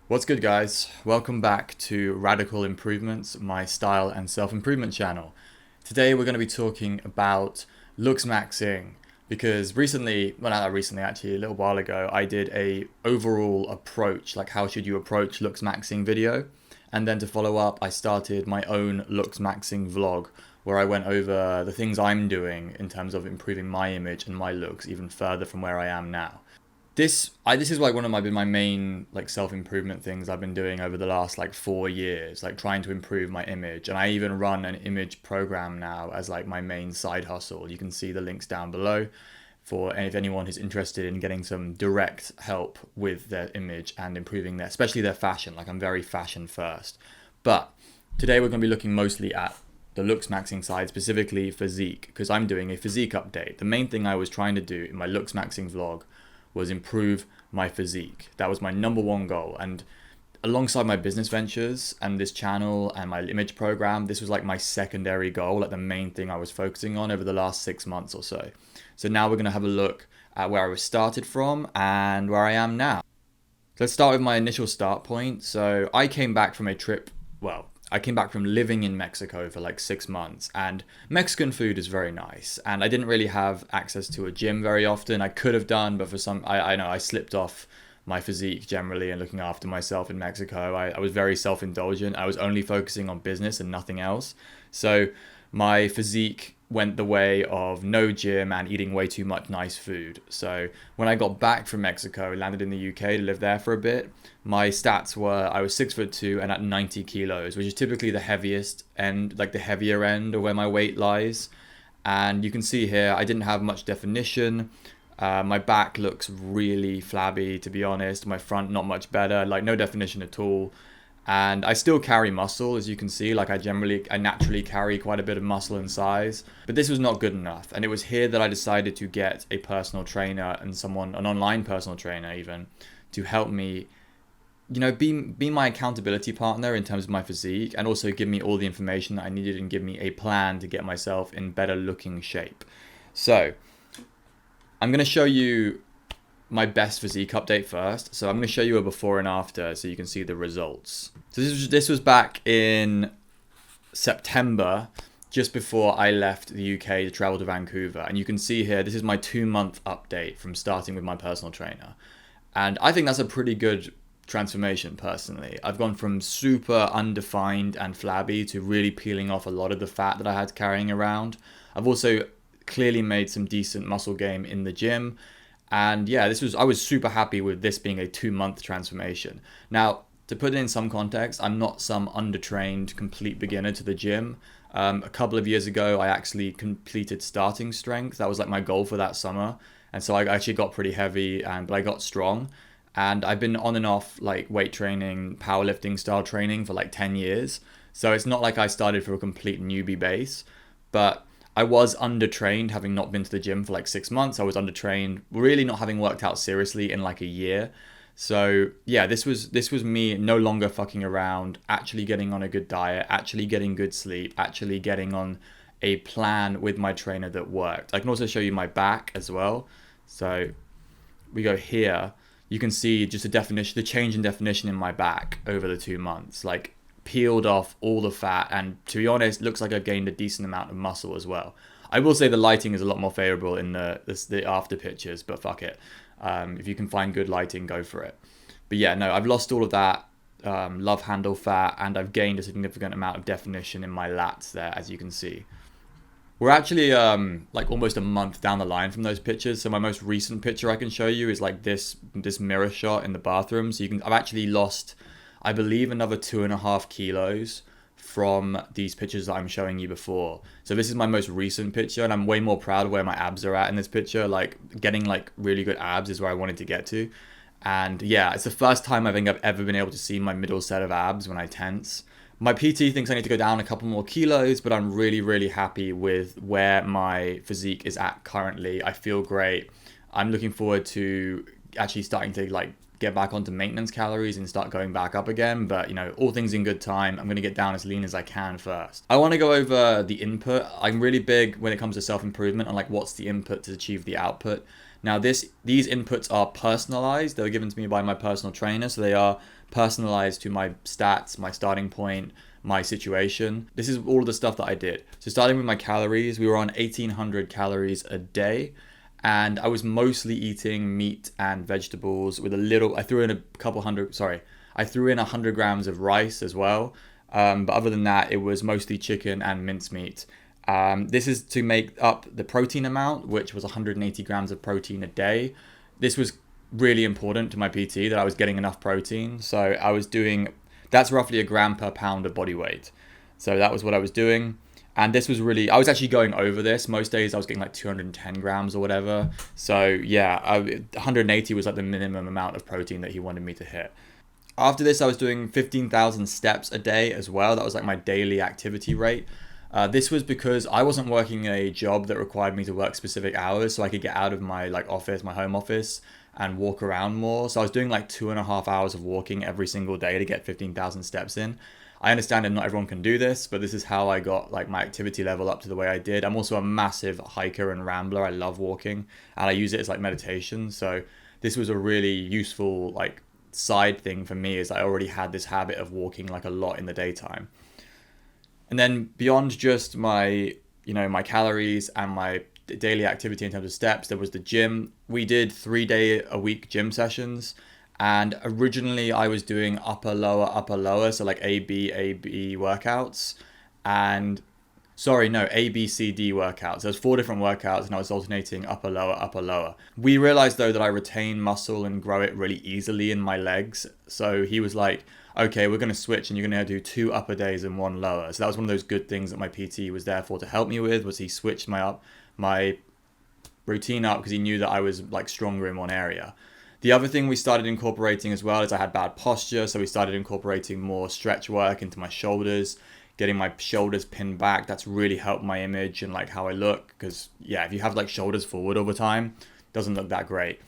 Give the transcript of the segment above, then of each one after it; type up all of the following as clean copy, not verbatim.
What's good, guys? Welcome back to Radical Improvements, my style and self-improvement channel. Today we're going to be talking about looks maxing because recently, well, not recently, actually a little while ago, I did a overall approach, like how should you approach looks maxing video. And then to follow up, I started my own looks maxing vlog where I went over the things I'm doing in terms of improving my image and my looks even further from where I am now. This is like one of my main like self-improvement things I've been doing over the last like 4 years, like trying to improve my image. And I even run an image program now as like my main side hustle. You can see the links down below for if anyone is interested in getting some direct help with their image and improving their, especially their fashion. Like I'm very fashion first. But today we're going to be looking mostly at the looks maxing side, specifically physique, because I'm doing a physique update. The main thing I was trying to do in my looks maxing vlog was improve my physique. That was my number one goal. And alongside my business ventures and this channel and my image program, this was like my secondary goal, like the main thing I was focusing on over the last 6 months or so. So now we're going to have a look at where I was started from and where I am now. Let's start with my initial start point. So I came back from a trip, I came back from living in Mexico for like 6 months, and Mexican food is very nice. And I didn't really have access to a gym very often. I could have done, but for some, I know I slipped off my physique generally and looking after myself in Mexico. I was very self-indulgent. I was only focusing on business and nothing else. So my physique went the way of no gym and eating way too much nice food. So when I got back from Mexico, landed in the UK to live there for a bit, my stats were I was 6'2" and at 90 kilos, which is typically the heaviest end, like the heavier end of where my weight lies. And you can see here, I didn't have much definition. My back looks really flabby, to be honest. My front, not much better, like no definition at all. And I still carry muscle, as you can see, like I naturally carry quite a bit of muscle and size, but this was not good enough. And it was here that I decided to get a personal trainer and an online personal trainer even, to help me, be my accountability partner in terms of my physique, and also give me all the information that I needed and give me a plan to get myself in better looking shape. So I'm going to show you my best physique update first. So I'm going to show you a before and after so you can see the results. So this was back in September, just before I left the UK to travel to Vancouver. And you can see here, this is my 2-month update from starting with my personal trainer. And I think that's a pretty good transformation personally. I've gone from super undefined and flabby to really peeling off a lot of the fat that I had carrying around. I've also clearly made some decent muscle gain in the gym. And yeah, I was super happy with this being a 2-month transformation. Now, to put it in some context, I'm not some undertrained complete beginner to the gym. A couple of years ago, I actually completed starting strength. That was like my goal for that summer. And so I actually got pretty heavy, but I got strong. And I've been on and off like weight training, powerlifting style training for like 10 years. So it's not like I started from a complete newbie base, but I was undertrained, having not been to the gym for like 6 months. I was undertrained, really not having worked out seriously in like a year. So yeah, this was me no longer fucking around, actually getting on a good diet, actually getting good sleep, actually getting on a plan with my trainer that worked. I can also show you my back as well. So we go here. You can see just the change in definition in my back over the 2 months. Like peeled off all the fat, and to be honest, looks like I've gained a decent amount of muscle as well. I will say the lighting is a lot more favorable in the after pictures, but fuck it. If you can find good lighting, go for it. But yeah, no, I've lost all of that love handle fat, and I've gained a significant amount of definition in my lats there, as you can see. We're actually like almost a month down the line from those pictures. So my most recent picture I can show you is like this mirror shot in the bathroom. So I've actually lost, I believe, another 2.5 kilos from these pictures that I'm showing you before. So this is my most recent picture, and I'm way more proud of where my abs are at in this picture. Like getting like really good abs is where I wanted to get to. And yeah, it's the first time I think I've ever been able to see my middle set of abs when I tense. My PT thinks I need to go down a couple more kilos, but I'm really, really happy with where my physique is at currently. I feel great. I'm looking forward to actually starting to like get back onto maintenance calories and start going back up again. But all things in good time. I'm going to get down as lean as I can first. I want to go over the input. I'm really big when it comes to self-improvement on like what's the input to achieve the output. Now these inputs are personalized. They were given to me by my personal trainer, so they are personalized to my stats, my starting point, my situation. This is all of the stuff that I did. So starting with my calories, we were on 1800 calories a day, and I was mostly eating meat and vegetables with a little, I threw in I threw in 100 grams of rice as well. But other than that, it was mostly chicken and mincemeat. This is to make up the protein amount, which was 180 grams of protein a day. This was really important to my PT, that I was getting enough protein. So I was doing, that's roughly a gram per pound of body weight. So that was what I was doing. And this was really, I was actually going over this. Most days I was getting like 210 grams or whatever. So yeah, 180 was like the minimum amount of protein that he wanted me to hit. After this, I was doing 15,000 steps a day as well. That was like my daily activity rate. This was because I wasn't working a job that required me to work specific hours, so I could get out of my office, my home office, and walk around more. So I was doing like 2.5 hours of walking every single day to get 15,000 steps in. I understand that not everyone can do this, but this is how I got like my activity level up to the way I did. I'm also a massive hiker and rambler. I love walking, and I use it as like meditation. So this was a really useful like side thing for me, is I already had this habit of walking like a lot in the daytime. And then beyond just my, my calories and my daily activity in terms of steps, there was the gym. We did 3-day-a-week gym sessions. And originally I was doing upper, lower. So like A, B workouts. And A, B, C, D workouts. There's 4 different workouts, and I was alternating upper, lower. We realized though that I retain muscle and grow it really easily in my legs. So he was like, okay, we're going to switch and you're going to do 2 upper days and 1 lower. So that was one of those good things that my PT was there for to help me with, was he switched my routine up because he knew that I was like stronger in one area. The other thing we started incorporating as well is I had bad posture. So we started incorporating more stretch work into my shoulders, getting my shoulders pinned back. That's really helped my image and like how I look. Because yeah, if you have like shoulders forward all the time, it doesn't look that great.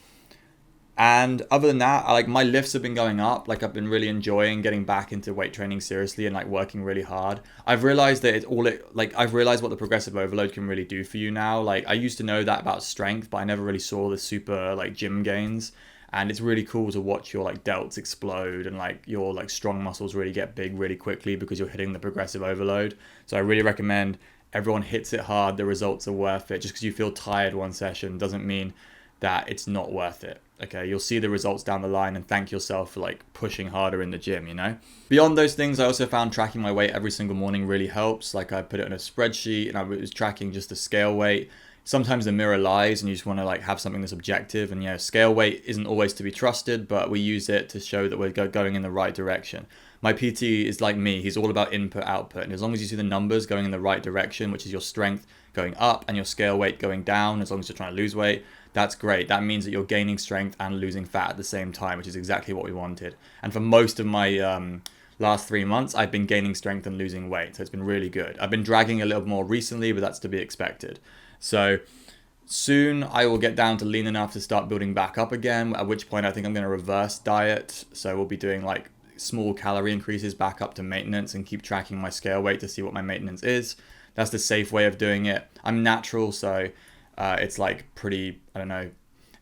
And other than that, like my lifts have been going up. Like I've been really enjoying getting back into weight training seriously and like working really hard. I've realized that I've realized what the progressive overload can really do for you now. Like I used to know that about strength, but I never really saw the super like gym gains. And it's really cool to watch your like delts explode and like your like strong muscles really get big really quickly because you're hitting the progressive overload. So I really recommend everyone hits it hard. The results are worth it. Just because you feel tired one session doesn't mean that it's not worth it. Okay, you'll see the results down the line and thank yourself for like pushing harder in the gym, Beyond those things, I also found tracking my weight every single morning really helps. Like I put it in a spreadsheet and I was tracking just the scale weight. Sometimes the mirror lies and you just want to like have something that's objective, and scale weight isn't always to be trusted, but we use it to show that we're going in the right direction. My PT is like me. He's all about input output, and as long as you see the numbers going in the right direction, which is your strength going up and your scale weight going down, as long as you're trying to lose weight, that's great. That means that you're gaining strength and losing fat at the same time, which is exactly what we wanted. And for most of my last 3 months, I've been gaining strength and losing weight, so it's been really good. I've been dragging a little more recently, but that's to be expected. So soon I will get down to lean enough to start building back up again, at which point I think I'm going to reverse diet. So we'll be doing like small calorie increases back up to maintenance and keep tracking my scale weight to see what my maintenance is. That's the safe way of doing it. I'm natural, so it's like pretty, I don't know,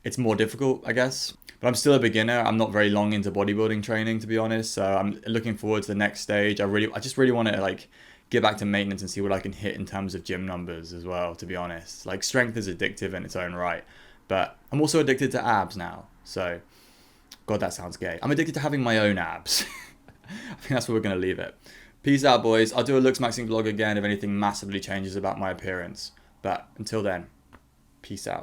it's more difficult, I guess. But I'm still a beginner. I'm not very long into bodybuilding training, to be honest. So I'm looking forward to the next stage. I just really want to like get back to maintenance and see what I can hit in terms of gym numbers as well, to be honest. Like strength is addictive in its own right, but I'm also addicted to abs now. So, God, that sounds gay. I'm addicted to having my own abs. I think that's where we're going to leave it. Peace out, boys. I'll do a looks maxing vlog again if anything massively changes about my appearance. But until then, peace out.